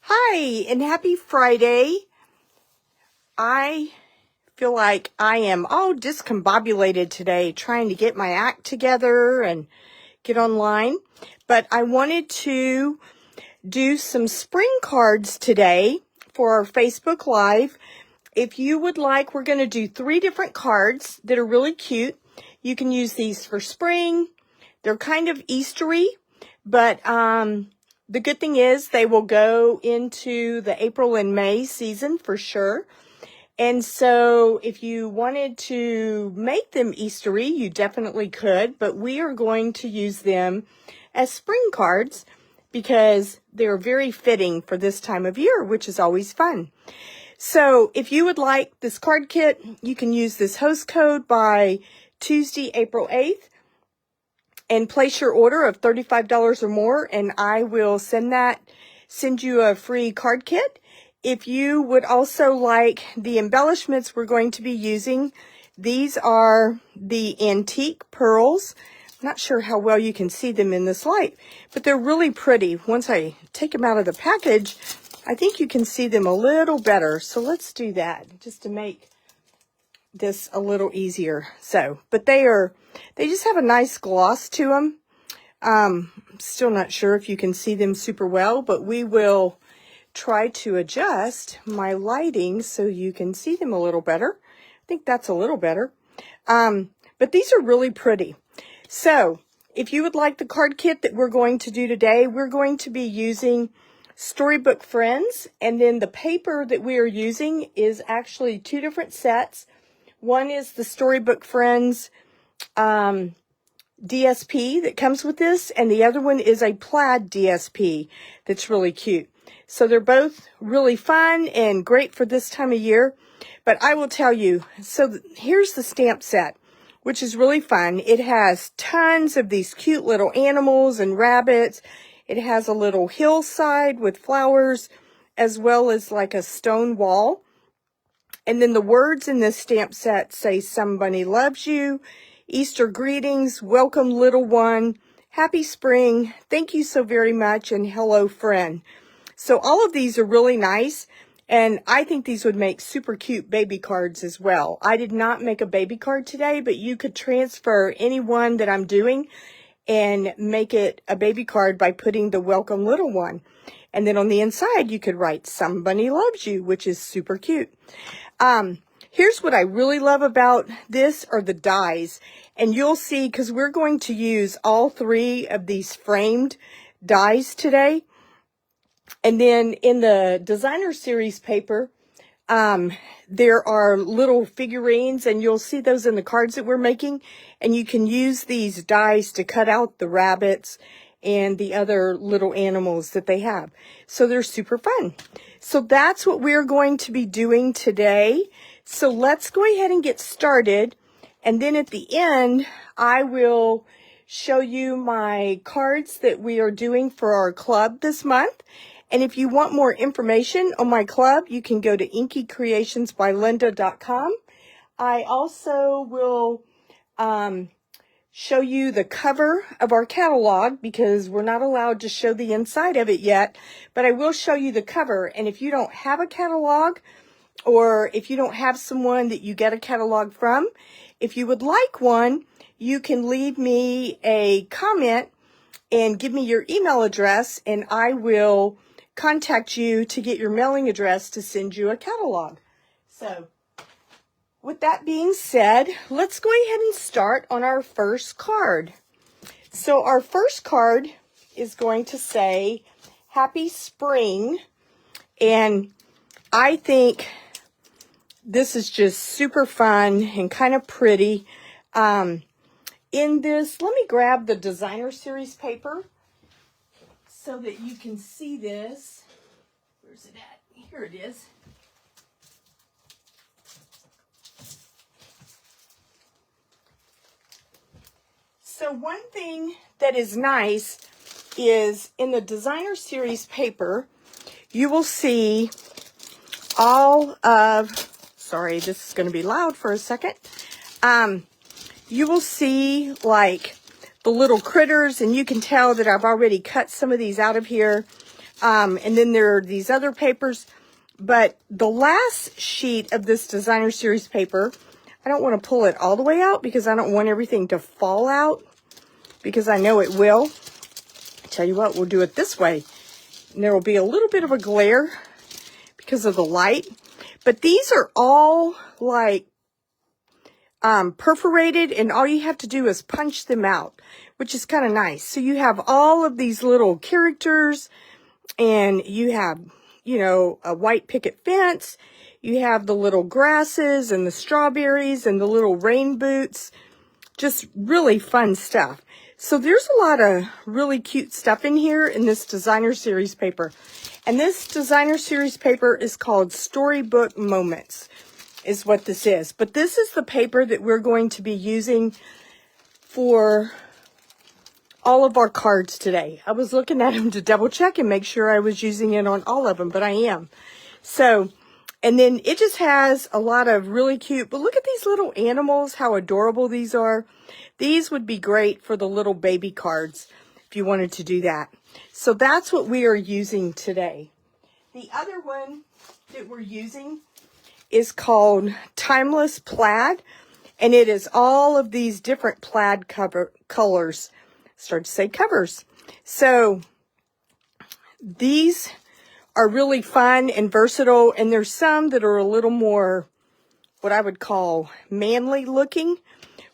Hi, and happy Friday. I feel like I am all discombobulated today trying to get my act together and get online. But I wanted to do some spring cards today for our Facebook Live. If you would like, we're going to do 3 different cards that are really cute. You can use these for spring. They're kind of Eastery, but the good thing is they will go into the April and May season for sure. And so if you wanted to make them Eastery, you definitely could, but we are going to use them as spring cards because they're very fitting for this time of year, which is always fun. So if you would like this card kit, you can use this host code by Tuesday, April 8th. And place your order of $35 or more, and I will send you a free card kit. If you would also like the embellishments we're going to be using, these are the antique pearls. I'm not sure how well you can see them in this light, but they're really pretty. Once I take them out of the package, I think you can see them a little better. So let's do that just to make this a little easier. But they just have a nice gloss to them. Still not sure if you can see them super well, but we will try to adjust my lighting so you can see them a little better. I think that's a little better. But these are really pretty. So if you would like the card kit that we're going to do today, we're going to be using Storybook Friends, and then the paper that we are using is actually 2 different sets. One is the Storybook Friends DSP that comes with this, and the other one is a plaid DSP that's really cute. So they're both really fun and great for this time of year. But I will tell you, so here's the stamp set, which is really fun. It has tons of these cute little animals and rabbits. It has a little hillside with flowers, as well as like a stone wall. And then the words in this stamp set say, "Somebody loves you," "Easter greetings," "Welcome little one," "Happy spring," "Thank you so very much," and "Hello friend." So all of these are really nice, and I think these would make super cute baby cards as well. I did not make a baby card today, but you could transfer any one that I'm doing and make it a baby card by putting the "Welcome little one." And then on the inside, you could write "Somebody loves you," which is super cute. Here's what I really love about this are the dies. And you'll see, because we're going to use all 3 of these framed dies today. And then in the designer series paper, there are little figurines, and you'll see those in the cards that we're making. And you can use these dies to cut out the rabbits and the other little animals that they have. So they're super fun. So that's what we're going to be doing today. So let's go ahead and get started. And then at the end, I will show you my cards that we are doing for our club this month. And if you want more information on my club, you can go to inkycreationsbylinda.com. I also will show you the cover of our catalog because we're not allowed to show the inside of it yet, but I will show you the cover. And if you don't have a catalog, or if you don't have someone that you get a catalog from, if you would like one, you can leave me a comment and give me your email address, and I will contact you to get your mailing address to send you a catalog. So with that being said, let's go ahead and start on our first card. So our first card is going to say, "Happy Spring." And I think this is just super fun and kind of pretty. In this, let me grab the designer series paper so that you can see this. Where's it at? Here it is. So one thing that is nice is in the designer series paper, you will see all of, sorry, this is going to be loud for a second. You will see like the little critters, and you can tell that I've already cut some of these out of here. And then there are these other papers. But the last sheet of this designer series paper, I don't want to pull it all the way out because I don't want everything to fall out, because I know it will. I tell you what, we'll do it this way. And there will be a little bit of a glare because of the light. But these are all like perforated, and all you have to do is punch them out, which is kind of nice. So you have all of these little characters, and you have, you know, a white picket fence. You have the little grasses and the strawberries and the little rain boots. Just really fun stuff. So there's a lot of really cute stuff in here in this designer series paper. And this designer series paper is called Storybook Moments, is what this is. But this is the paper that we're going to be using for all of our cards today. I was looking at them to double check and make sure I was using it on all of them, but I am. So, and then it just has a lot of really cute, but look at these little animals, how adorable these are. These would be great for the little baby cards if you wanted to do that. So that's what we are using today. The other one that we're using is called Timeless Plaid, and it is all of these different plaid colors. Start to say covers. So these are really fun and versatile, and there's some that are a little more what I would call manly looking,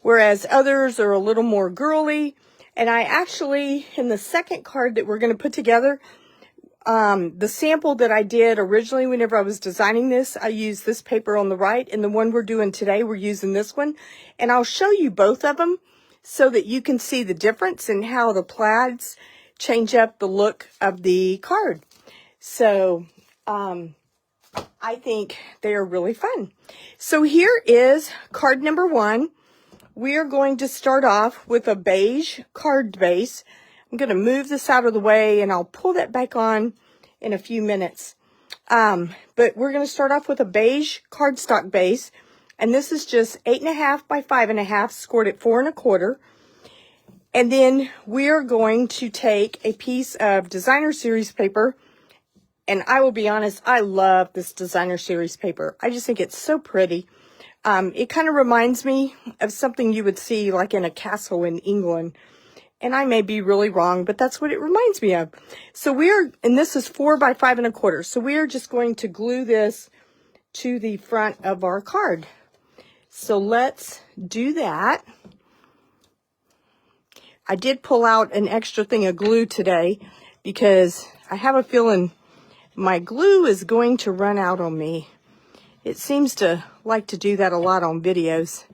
whereas others are a little more girly. And I actually, in the second card that we're going to put together, the sample that I did originally whenever I was designing this, I used this paper on the right, and the one we're doing today, we're using this one. And I'll show you both of them so that you can see the difference in how the plaids change up the look of the card. So, I think they are really fun. So here is card number 1. We are going to start off with a beige card base. I'm going to move this out of the way, and I'll pull that back on in a few minutes. But we're going to start off with a beige cardstock base. And this is just 8.5 by 5.5, scored at 4 1/4. And then we're going to take a piece of designer series paper. And I will be honest, I love this designer series paper. I just think it's so pretty. It kind of reminds me of something you would see like in a castle in England. And I may be really wrong, but that's what it reminds me of. So and this is 4 by 5 1/4. So we are just going to glue this to the front of our card. So let's do that. I did pull out an extra thing of glue today because I have a feeling my glue is going to run out on me. It seems to like to do that a lot on videos.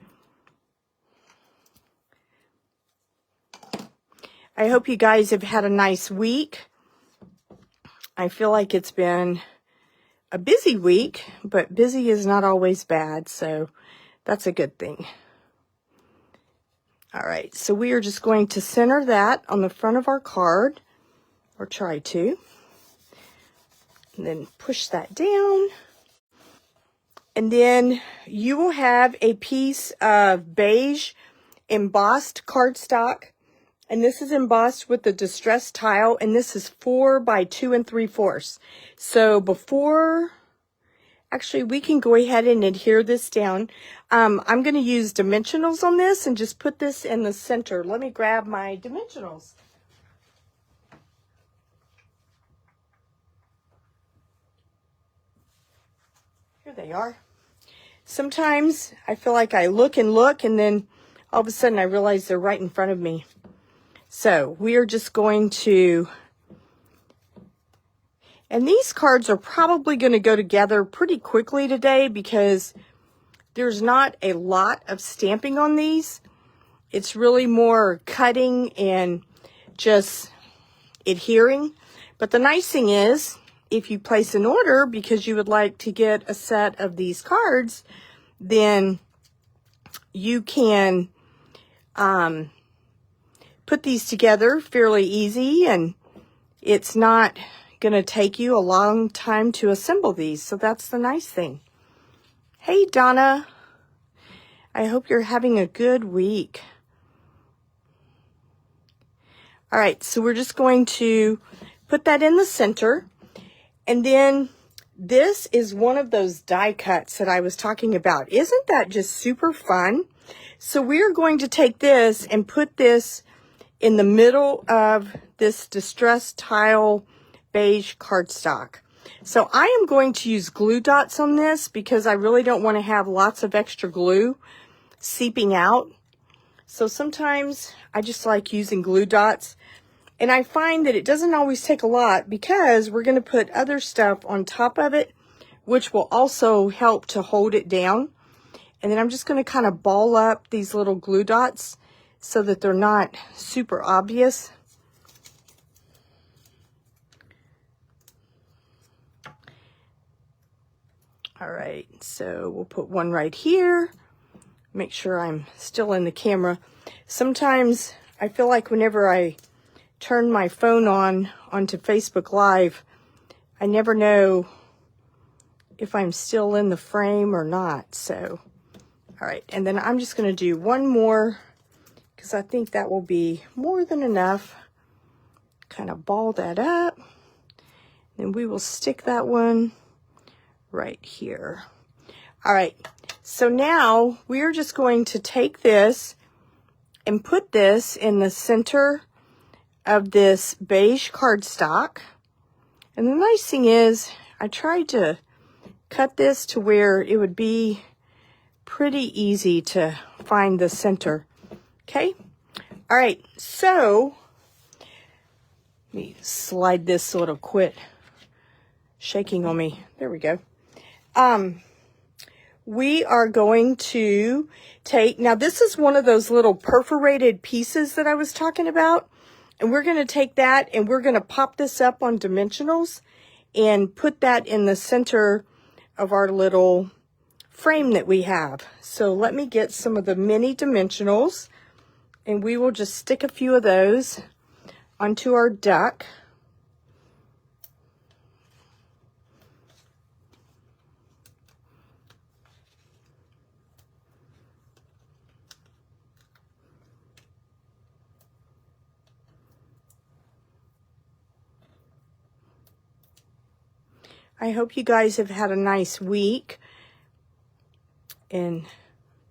I hope you guys have had a nice week. I feel like it's been a busy week, but busy is not always bad, so that's a good thing. All right, so we are just going to center that on the front of our card, or try to, and then push that down. And then you will have a piece of beige embossed cardstock, and this is embossed with the distressed tile, and this is 4 by 2 3/4. So actually, we can go ahead and adhere this down. I'm going to use dimensionals on this and just put this in the center. Let me grab my dimensionals. Here they are. Sometimes I feel like I look, and then all of a sudden I realize they're right in front of me. So we are just going to, and these cards are probably going to go together pretty quickly today because there's not a lot of stamping on these. It's really more cutting and just adhering. But the nice thing is, if you place an order because you would like to get a set of these cards, then you can put these together fairly easy, and it's not going to take you a long time to assemble these. So that's the nice thing. Hey, Donna. I hope you're having a good week. All right, so we're just going to put that in the center. And then this is one of those die cuts that I was talking about. Isn't that just super fun? So we're going to take this and put this in the middle of this distressed tile beige cardstock. So I am going to use glue dots on this because I really don't want to have lots of extra glue seeping out. So sometimes I just like using glue dots. And I find that it doesn't always take a lot because we're going to put other stuff on top of it, which will also help to hold it down. And then I'm just going to kind of ball up these little glue dots so that they're not super obvious. All right, so we'll put one right here. Make sure I'm still in the camera. Sometimes I feel like whenever I turn my phone onto Facebook Live, I never know if I'm still in the frame or not. So, all right, and then I'm just going to do one more because I think that will be more than enough. Kind of ball that up. Then we will stick that one right here. All right, so now we're just going to take this and put this in the center of this beige cardstock. And the nice thing is I tried to cut this to where it would be pretty easy to find the center. Okay, all right, so let me slide this so it'll quit shaking on me. There we go. We are going to take, now this is one of those little perforated pieces that I was talking about, and we're going to take that and we're going to pop this up on dimensionals and put that in the center of our little frame that we have. So let me get some of the mini dimensionals and we will just stick a few of those onto our duck. I hope you guys have had a nice week, and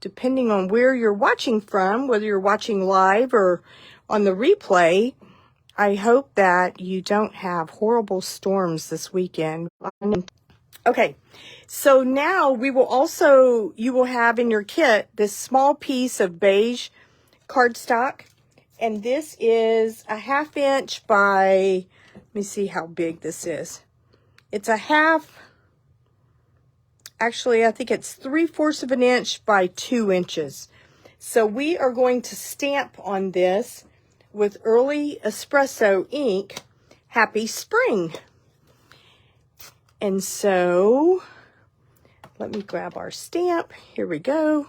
depending on where you're watching from, whether you're watching live or on the replay, I hope that you don't have horrible storms this weekend. Okay, so now we will also, you will have in your kit this small piece of beige cardstock, and this is a 1/2 inch by, let me see how big this is. It's a half, actually I think it's 3/4 of an inch by 2 inches. So we are going to stamp on this with Early Espresso ink, Happy Spring. And so let me grab our stamp. Here we go.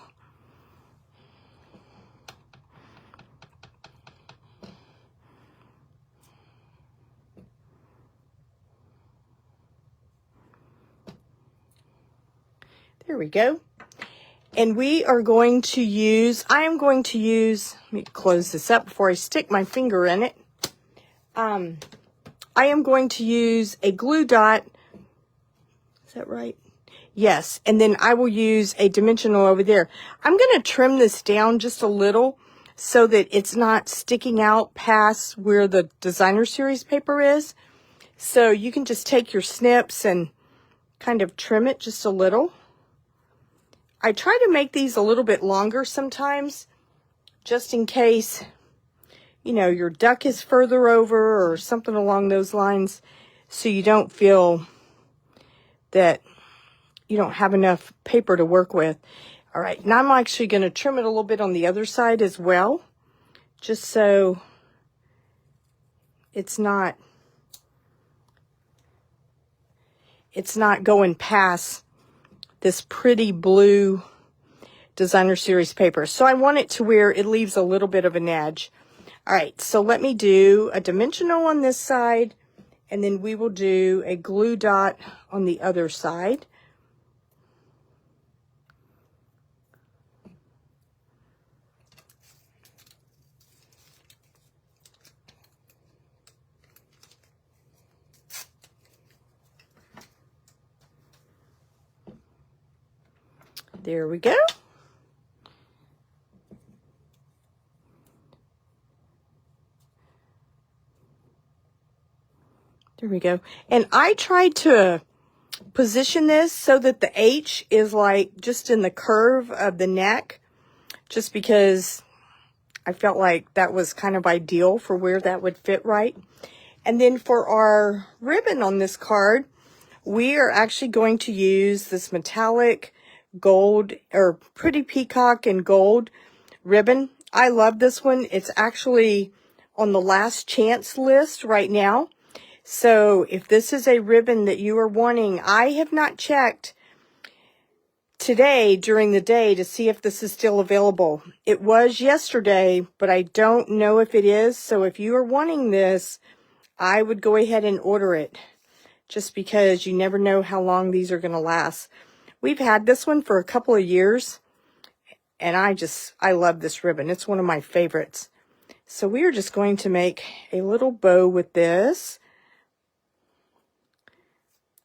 There we go. And we are going to use, I am going to use, let me close this up before I stick my finger in it. I am going to use a glue dot. Is that right? Yes. And then I will use a dimensional over there. I'm going to trim this down just a little so that it's not sticking out past where the designer series paper is. So you can just take your snips and kind of trim it just a little. I try to make these a little bit longer sometimes, just in case, you know, your duck is further over or something along those lines, so you don't feel that you don't have enough paper to work with. All right, now I'm actually going to trim it a little bit on the other side as well, just so it's not going past this pretty blue designer series paper. So I want it to where it leaves a little bit of an edge. All right, so let me do a dimensional on this side, and then we will do a glue dot on the other side. There we go. There we go. And I tried to position this so that the H is like just in the curve of the neck, just because I felt like that was kind of ideal for where that would fit right. And then for our ribbon on this card, we are actually going to use this metallic gold, or pretty peacock and gold ribbon. I love this one. It's actually on the last chance list right now. So if this is a ribbon that you are wanting, I have not checked today during the day to see if this is still available. It was yesterday, but I don't know if it is. So if you are wanting this, I would go ahead and order it, just because you never know how long these are going to last. We've had this one for a couple of years, and I love this ribbon. It's one of my favorites. So we are just going to make a little bow with this.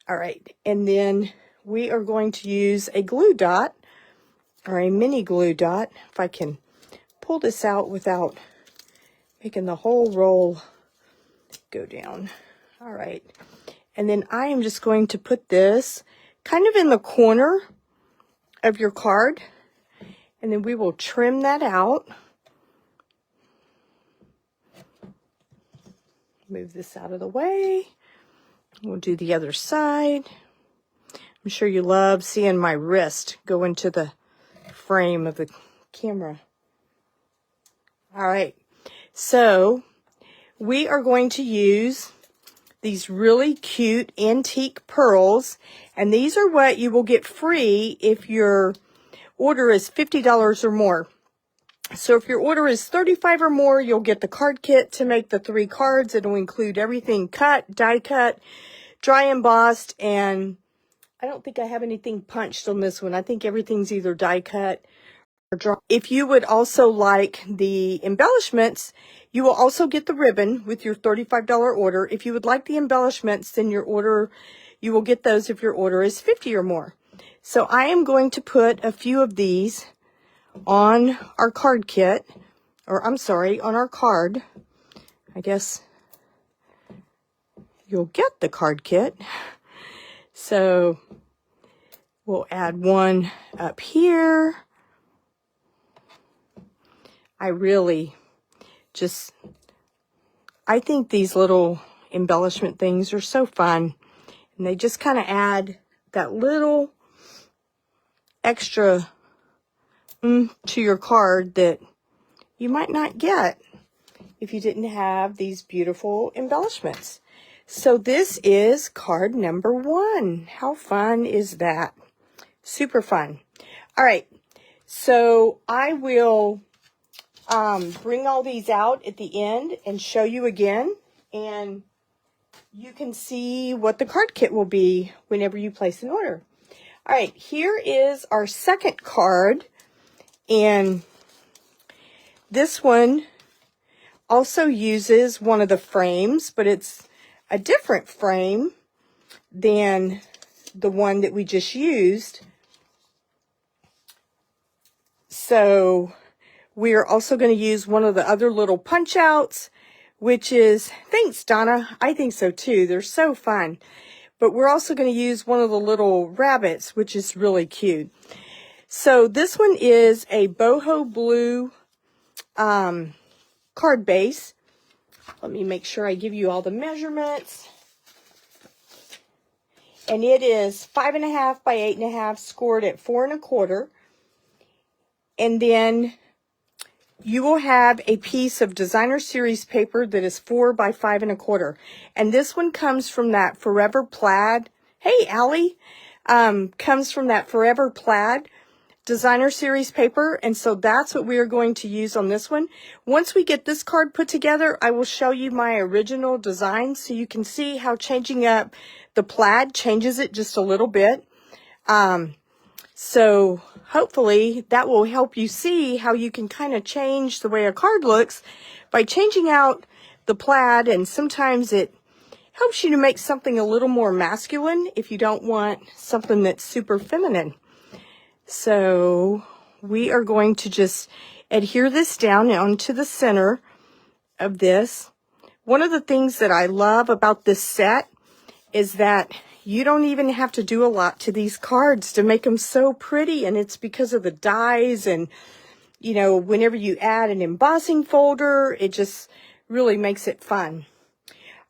All right, and then we are going to use a glue dot, or a mini glue dot, if I can pull this out without making the whole roll go down. All right, and then I am just going to put this kind of in the corner of your card, and then we will trim that out. Move this out of the way. We'll do the other side. I'm sure you love seeing my wrist go into the frame of the camera. All right, so we are going to use these really cute antique pearls, and these are what you will get free if your order is $50 or more. So if your order is $35 or more, you'll get the card kit to make the 3 cards. It'll include everything cut, die cut, dry embossed, and I don't think I have anything punched on this one. I think everything's either die cut or dry. If you would also like the embellishments, you will also get the ribbon with your $35 order. If you would like the embellishments, then you will get those if your order is $50 or more. So I am going to put a few of these on our card kit, or I'm sorry, on our card. I guess you'll get the card kit. So we'll add one up here. I think these little embellishment things are so fun, and they just kind of add that little extra to your card that you might not get if you didn't have these beautiful embellishments. So this is card number 1. How fun is that? Super fun. All right, so I will bring all these out at the end and show you again, and you can see what the card kit will be whenever you place an order. All right, here is our second card. And this one also uses one of the frames, but it's a different frame than the one that we just used. So we are also going to use one of the other little punch outs, which is, thanks Donna, I think so too. They're so fun. But we're also going to use one of the little rabbits, which is really cute. So this one is a boho blue card base. Let me make sure I give you all the measurements. And it is 5.5 by 8.5, scored at 4 1/4. And then you will have a piece of designer series paper that is 4 by 5 1/4. And this one comes from that Forever Plaid. Hey, Allie. Comes from that Forever Plaid designer series paper, and so that's what we are going to use on this one. Once we get this card put together, I will show you my original design so you can see how changing up the plaid changes it just a little bit. So hopefully that will help you see how you can kind of change the way a card looks by changing out the plaid, and sometimes it helps you to make something a little more masculine if you don't want something that's super feminine. So we are going to just adhere this down onto the center of this. One of the things that I love about this set is that you don't even have to do a lot to these cards to make them so pretty, and it's because of the dies, and you know, whenever you add an embossing folder, it just really makes it fun.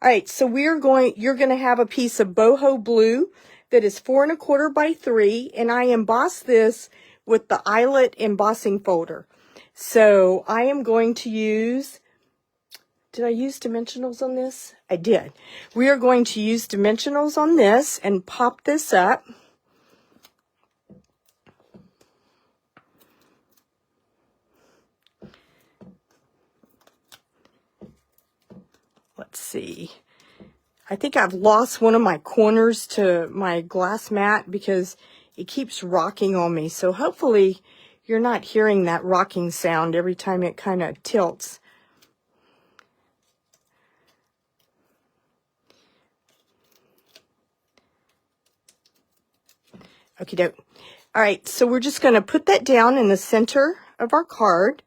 All right, so you're going to have a piece of boho blue that is 4 1/4 by 3, and I embossed this with the eyelet embossing folder. So I am going to use, did I use dimensionals on this? I did. We are going to use dimensionals on this and pop this up. Let's see. I think I've lost one of my corners to my glass mat because it keeps rocking on me. So hopefully you're not hearing that rocking sound every time it kind of tilts. Okie doke. All right, so we're just going to put that down in the center of our card.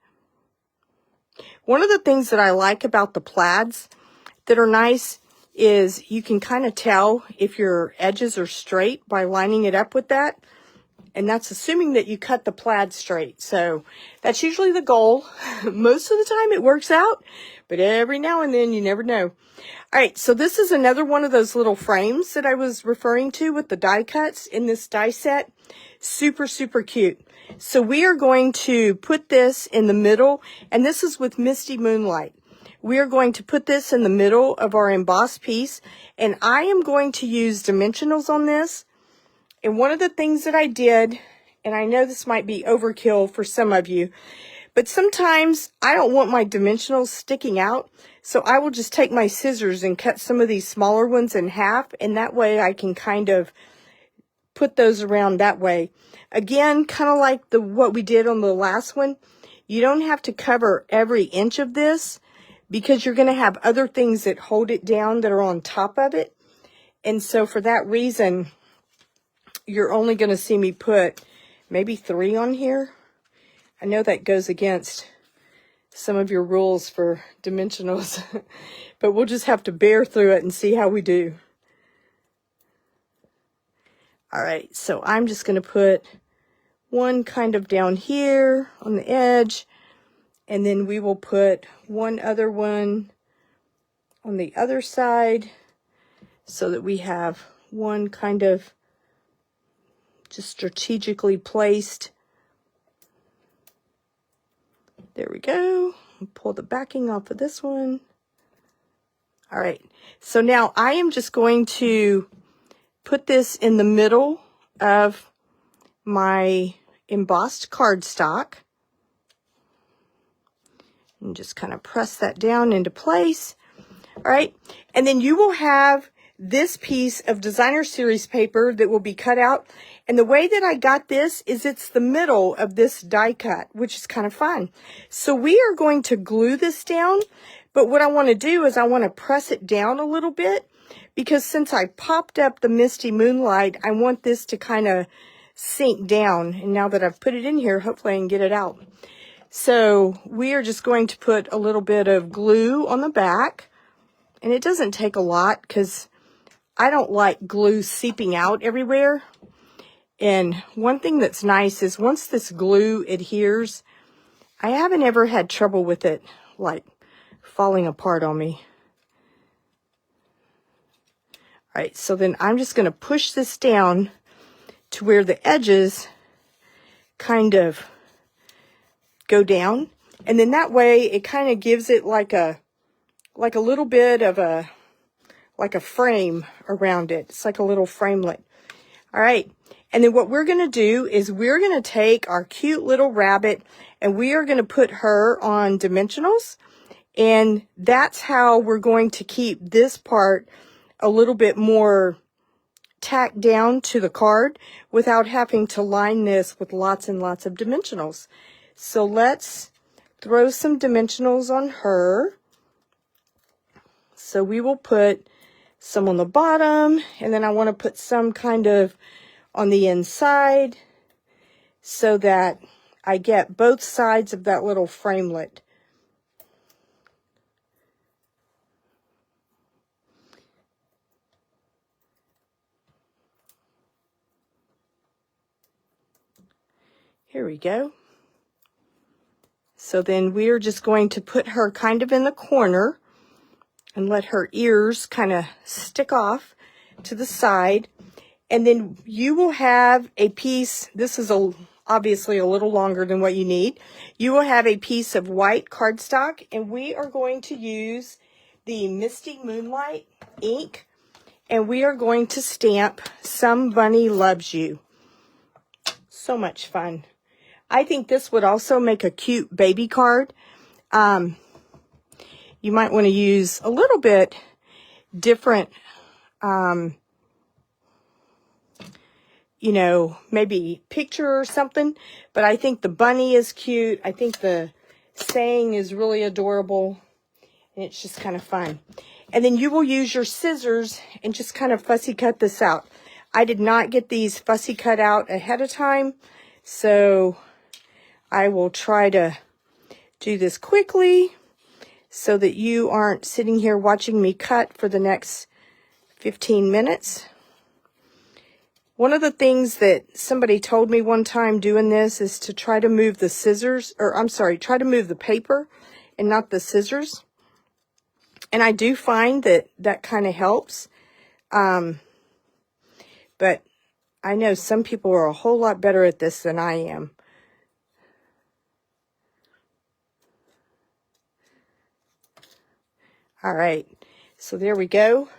One of the things that I like about the plaids that are nice is you can kind of tell if your edges are straight by lining it up with that. And that's assuming that you cut the plaid straight. So that's usually the goal. Most of the time it works out, but every now and then you never know. All right, so this is another one of those little frames that I was referring to with the die cuts in this die set. Super, super cute. So we are going to put this in the middle, and this is with Misty Moonlight. We are going to put this in the middle of our embossed piece, and I am going to use dimensionals on this. And one of the things that I did, and I know this might be overkill for some of you, but sometimes I don't want my dimensionals sticking out, so I will just take my scissors and cut some of these smaller ones in half, and that way I can kind of put those around that way. Again, kind of like what we did on the last one, you don't have to cover every inch of this because you're going to have other things that hold it down that are on top of it. And so for that reason, you're only going to see me put maybe 3 on here. I know that goes against some of your rules for dimensionals, but we'll just have to bear through it and see how we do. All right, so I'm just going to put one kind of down here on the edge, and then we will put one other one on the other side so that we have one kind of just strategically placed. There we go. Pull the backing off of this one. All right, so now I am just going to put this in the middle of my embossed cardstock and just kind of press that down into place. All right, and then you will have this piece of designer series paper that will be cut out. And the way that I got this is it's the middle of this die cut, which is kind of fun. So we are going to glue this down, but what I want to do is I want to press it down a little bit, because since I popped up the Misty Moonlight, I want this to kind of sink down. And now that I've put it in here, hopefully I can get it out. So we are just going to put a little bit of glue on the back. And it doesn't take a lot because I don't like glue seeping out everywhere. And one thing that's nice is once this glue adheres, I haven't ever had trouble with it like falling apart on me. All right, so then I'm just going to push this down to where the edges kind of go down. And then that way it kind of gives it like a little bit of a frame around it. It's like a little framelit. All right. And then what we're going to do is we're going to take our cute little rabbit and we are going to put her on dimensionals. And that's how we're going to keep this part a little bit more tacked down to the card without having to line this with lots and lots of dimensionals. So let's throw some dimensionals on her. So we will put some on the bottom, and then I want to put some kind of on the inside. so that I get both sides of that little framelit. Here we go. So then we're just going to put her kind of in the corner and let her ears kind of stick off to the side. And then you will have a piece, this is obviously a little longer than what you need. You will have a piece of white cardstock, and we are going to use the Misty Moonlight ink, and we are going to stamp Some Bunny Loves You. So much fun. I think this would also make a cute baby card. You might want to use a little bit different, you know, maybe picture or something. But I think the bunny is cute. I think the saying is really adorable. And it's just kind of fun. And then you will use your scissors and just kind of fussy cut this out. I did not get these fussy cut out ahead of time, so I will try to do this quickly so that you aren't sitting here watching me cut for the next 15 minutes. One of the things that somebody told me one time doing this is to try to move the scissors, or I'm sorry, try to move the paper and not the scissors. And I do find that that kind of helps. But I know some people are a whole lot better at this than I am. All right, so there we go.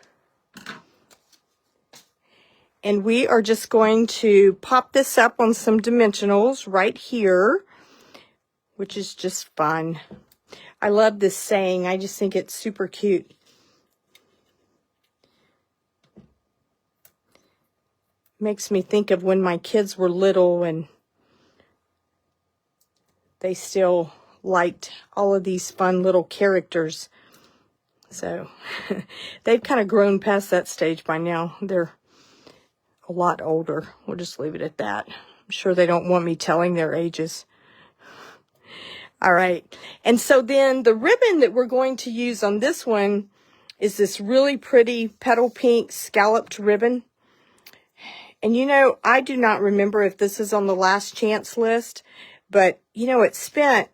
And we are just going to pop this up on some dimensionals right here, which is just fun. I love this saying. I just think it's super cute. Makes me think of when my kids were little and they still liked all of these fun little characters. So they've kind of grown past that stage by now. They're a lot older. We'll just leave it at that. I'm sure they don't want me telling their ages. All right. And so then the ribbon that we're going to use on this one is this really pretty petal pink scalloped ribbon. And you know, I do not remember if this is on the last chance list, but you know, it spent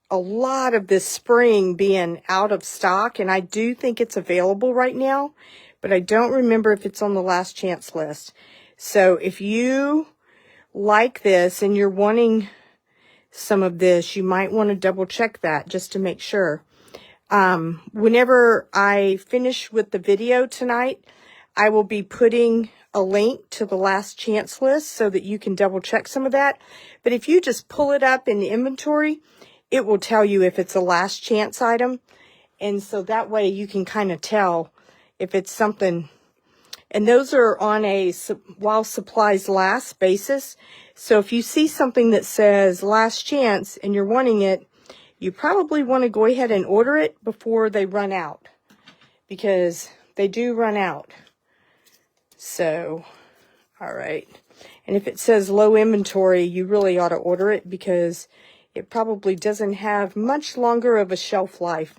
a lot of this spring being out of stock, and I do think it's available right now, but I don't remember if it's on the last chance list. So if you like this and you're wanting some of this, you might want to double check that just to make sure. Whenever I finish with the video tonight, I will be putting a link to the last chance list so that you can double check some of that. But if you just pull it up in the inventory, it will tell you if it's a last chance item. And so that way you can kind of tell if it's something. And those are on a while supplies last basis. So if you see something that says last chance and you're wanting it, you probably want to go ahead and order it before they run out, because they do run out. So, all right. And if it says low inventory, you really ought to order it, because it probably doesn't have much longer of a shelf life.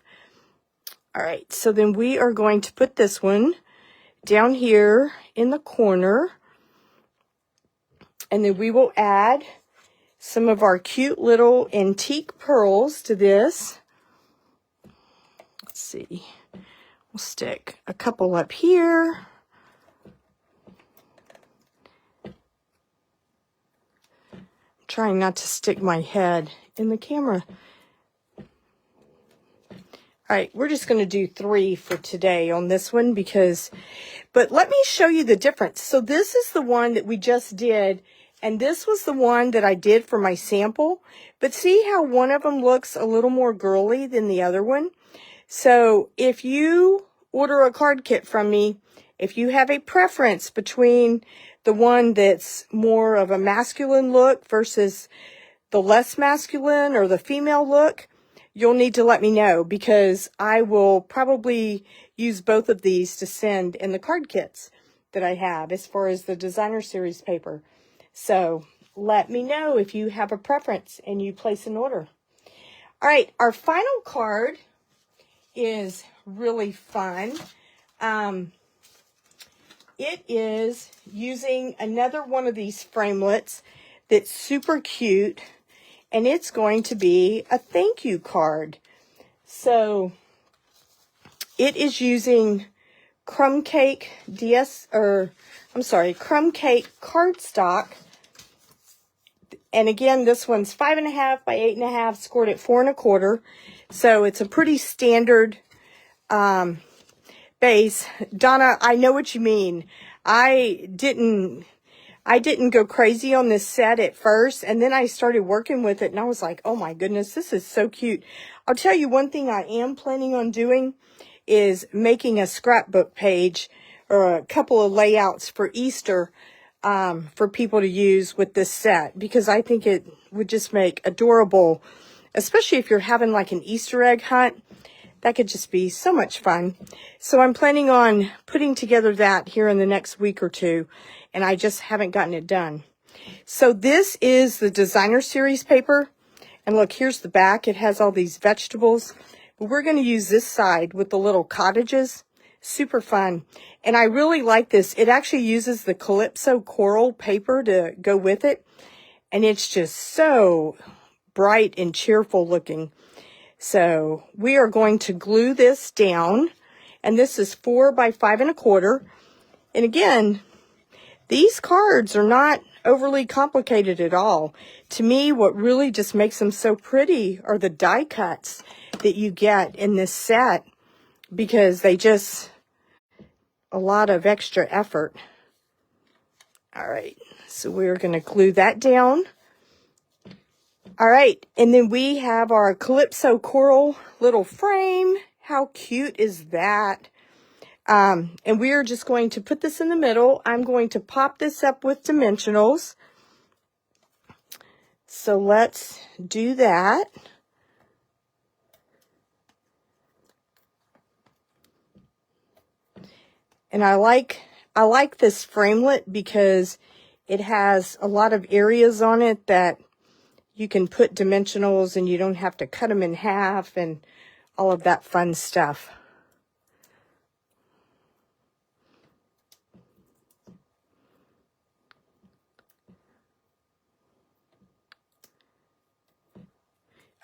All right. So then we are going to put this one down here in the corner. And then we will add some of our cute little antique pearls to this. Let's see. We'll stick a couple up here. Trying not to stick my head in the camera. All right, we're just going to do 3 for today on this one but let me show you the difference. So this is the one that we just did, and this was the one that I did for my sample. But see how one of them looks a little more girly than the other one? So if you order a card kit from me, if you have a preference between the one that's more of a masculine look versus the less masculine or the female look, you'll need to let me know, because I will probably use both of these to send in the card kits that I have as far as the designer series paper. So let me know if you have a preference and you place an order. All right, our final card is really fun. It is using another one of these framelits that's super cute, and it's going to be a thank you card. So it is using crumb cake crumb cake cardstock. And again, this one's 5.5 by 8.5, scored at 4 1/4. So it's a pretty standard base. Donna, I know what you mean. I didn't go crazy on this set at first, and then I started working with it, and I was like, oh my goodness, this is so cute. I'll tell you one thing I am planning on doing is making a scrapbook page or a couple of layouts for Easter for people to use with this set, because I think it would just make adorable, especially if you're having like an Easter egg hunt. That could just be so much fun. So I'm planning on putting together that here in the next week or two, and I just haven't gotten it done. So this is the designer series paper, and look, here's the back. It has all these vegetables, but we're going to use this side with the little cottages. Super fun. And I really like this. It actually uses the Calypso coral paper to go with it, and it's just so bright and cheerful looking. So we are going to glue this down, and this is 4 by 5 1/4. And again, these cards are not overly complicated at all. To me, what really just makes them so pretty are the die cuts that you get in this set, because they just, a lot of extra effort. All right, so we're going to glue that down. All right, and then we have our Calypso coral little frame. How cute is that? And we are just going to put this in the middle. I'm going to pop this up with dimensionals. So let's do that. And I like this framelit because it has a lot of areas on it that you can put dimensionals, and you don't have to cut them in half and all of that fun stuff.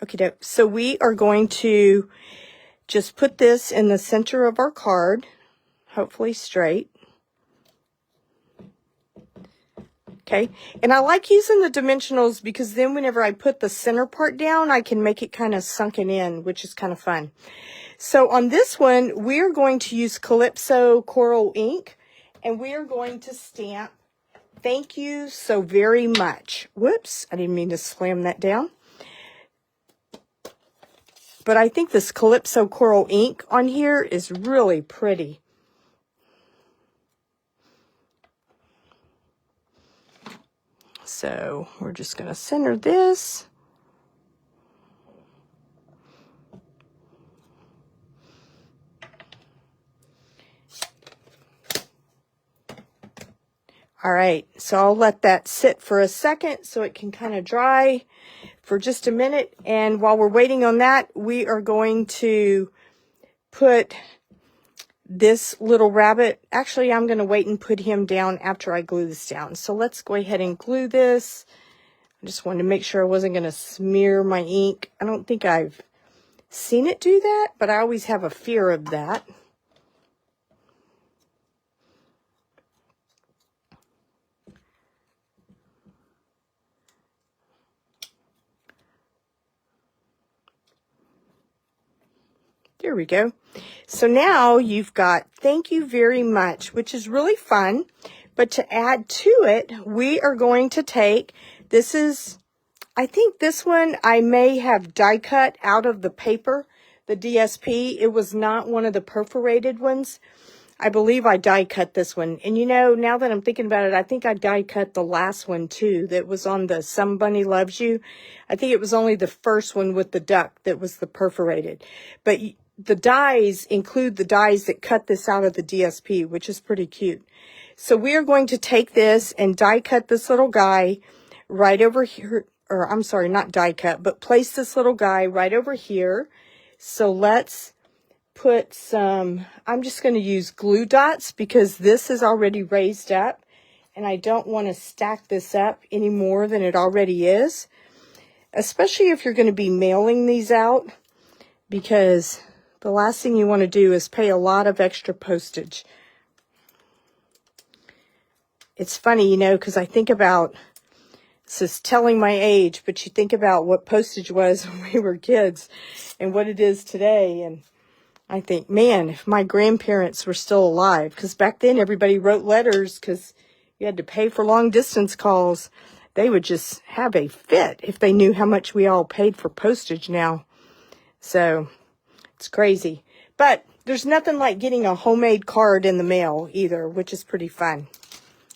Okay, so we are going to just put this in the center of our card, hopefully straight. Okay, and I like using the dimensionals because then whenever I put the center part down, I can make it kind of sunken in, which is kind of fun. So on this one, we're going to use Calypso Coral ink, and we are going to stamp "Thank you so very much." Whoops, I didn't mean to slam that down. But I think this Calypso Coral ink on here is really pretty. So we're just going to center this. All right, so I'll let that sit for a second so it can kind of dry for just a minute. And while we're waiting on that, we are going to put this little rabbit. Actually, I'm going to wait and put him down after I glue this down. So let's go ahead and glue this. I just wanted to make sure I wasn't going to smear my ink. I don't think I've seen it do that, but I always have a fear of that. There we go. So now you've got "Thank you very much," which is really fun. But to add to it, we are going to take, this is, I think this one I may have die cut out of the paper, the DSP. It was not one of the perforated ones. I believe I die cut this one. And you know, now that I'm thinking about it, I think I die cut the last one too, that was on the "Some Bunny Loves You." I think it was only the first one with the duck that was the perforated. But the dies include the dies that cut this out of the DSP, which is pretty cute. So we are going to take this and die cut this little guy right over here, or I'm sorry, not die cut, but place this little guy right over here. So let's put some, I'm just going to use glue dots because this is already raised up and I don't want to stack this up any more than it already is, especially if you're going to be mailing these out, because the last thing you want to do is pay a lot of extra postage. It's funny, you know, because I think about, this is telling my age, but you think about what postage was when we were kids and what it is today, and I think, man, if my grandparents were still alive, because back then everybody wrote letters because you had to pay for long distance calls, they would just have a fit if they knew how much we all paid for postage now. So it's crazy. But there's nothing like getting a homemade card in the mail either, which is pretty fun.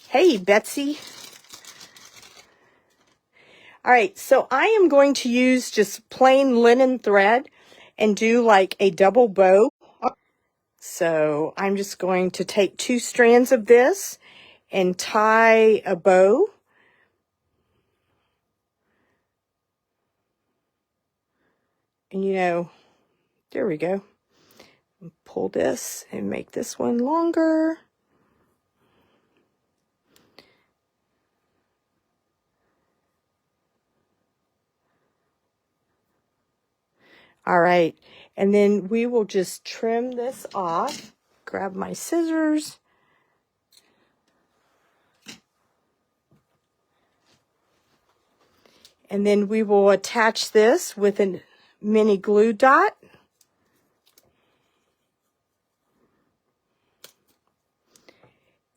Hey, Betsy. All right, so I am going to use just plain linen thread and do like a double bow. So I'm just going to take 2 strands of this and tie a bow. And you know, there we go. Pull this and make this one longer. All right, and then we will just trim this off. Grab my scissors. And then we will attach this with a mini glue dot.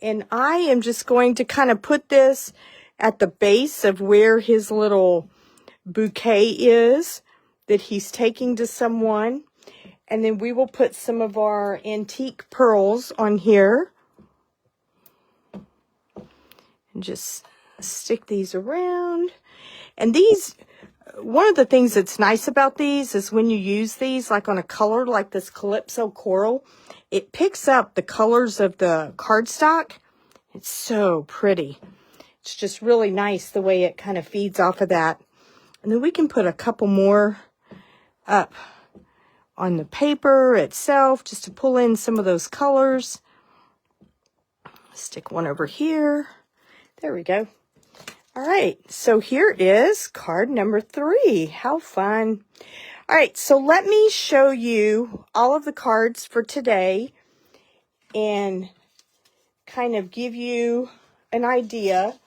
And I am just going to kind of put this at the base of where his little bouquet is that he's taking to someone. And then we will put some of our antique pearls on here. And just stick these around. And these, one of the things that's nice about these is when you use these, like on a color like this Calypso Coral, it picks up the colors of the cardstock. It's so pretty. It's just really nice the way it kind of feeds off of that. And then we can put a couple more up on the paper itself just to pull in some of those colors. Stick one over here. There we go. All right, so here is card number 3. How fun. All right, so let me show you all of the cards for today and kind of give you an idea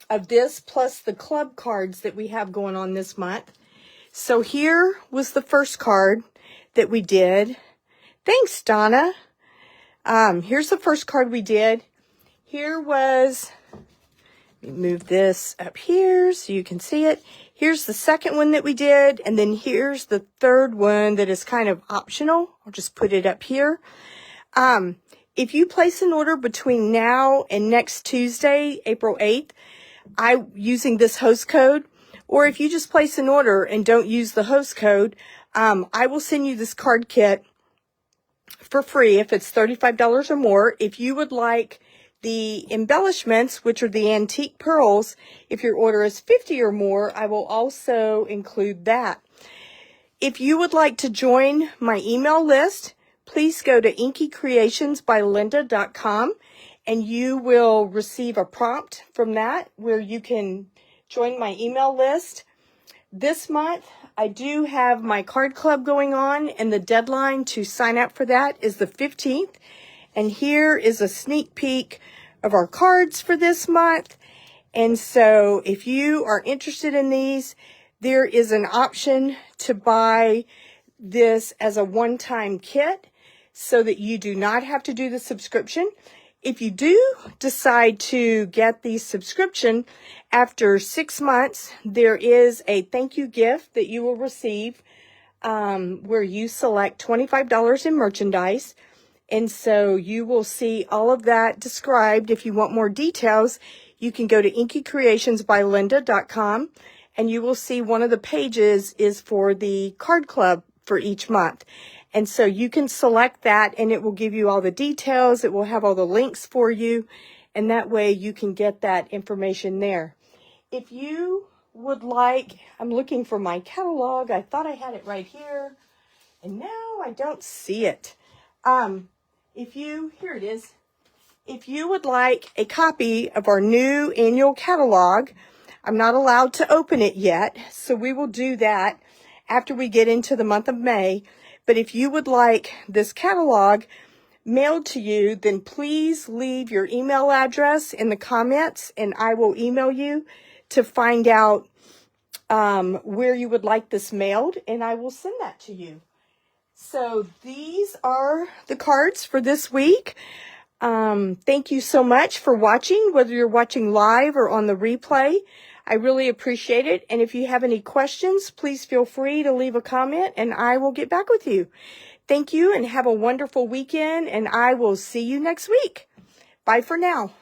of this plus the club cards that we have going on this month. So here was the first card that we did. Thanks, Donna. Here's the first card we did. Here was, let me move this up here so you can see it. Here's the second one that we did, and then here's the third one that is kind of optional. I'll just put it up here. If you place an order between now and next Tuesday, April 8th, using this host code, or if you just place an order and don't use the host code, I will send you this card kit for free if it's $35 or more. If you would like the embellishments, which are the antique pearls, if your order is $50 or more, I will also include that. If you would like to join my email list, please go to inkycreationsbylinda.com and you will receive a prompt from that where you can join my email list. This month, I do have my card club going on, and the deadline to sign up for that is the 15th. And here is a sneak peek of our cards for this month. And so if you are interested in these, there is an option to buy this as a one-time kit so that you do not have to do the subscription. If you do decide to get the subscription, after 6 months, there is a thank you gift that you will receive where you select $25 in merchandise. And so you will see all of that described. If you want more details, you can go to inkycreationsbylinda.com and you will see one of the pages is for the card club for each month. And so you can select that and it will give you all the details. It will have all the links for you. And that way you can get that information there. if you would like, I'm looking for my catalog. I thought I had it right here, and now I don't see it. Here it is. If you would like a copy of our new annual catalog, I'm not allowed to open it yet, so we will do that after we get into the month of May. But if you would like this catalog mailed to you, then please leave your email address in the comments, and I will email you to find out where you would like this mailed, and I will send that to you. So these are the cards for this week. Thank you so much for watching, whether you're watching live or on the replay. I really appreciate it. And if you have any questions, please feel free to leave a comment and I will get back with you. Thank you and have a wonderful weekend, and I will see you next week. Bye for now.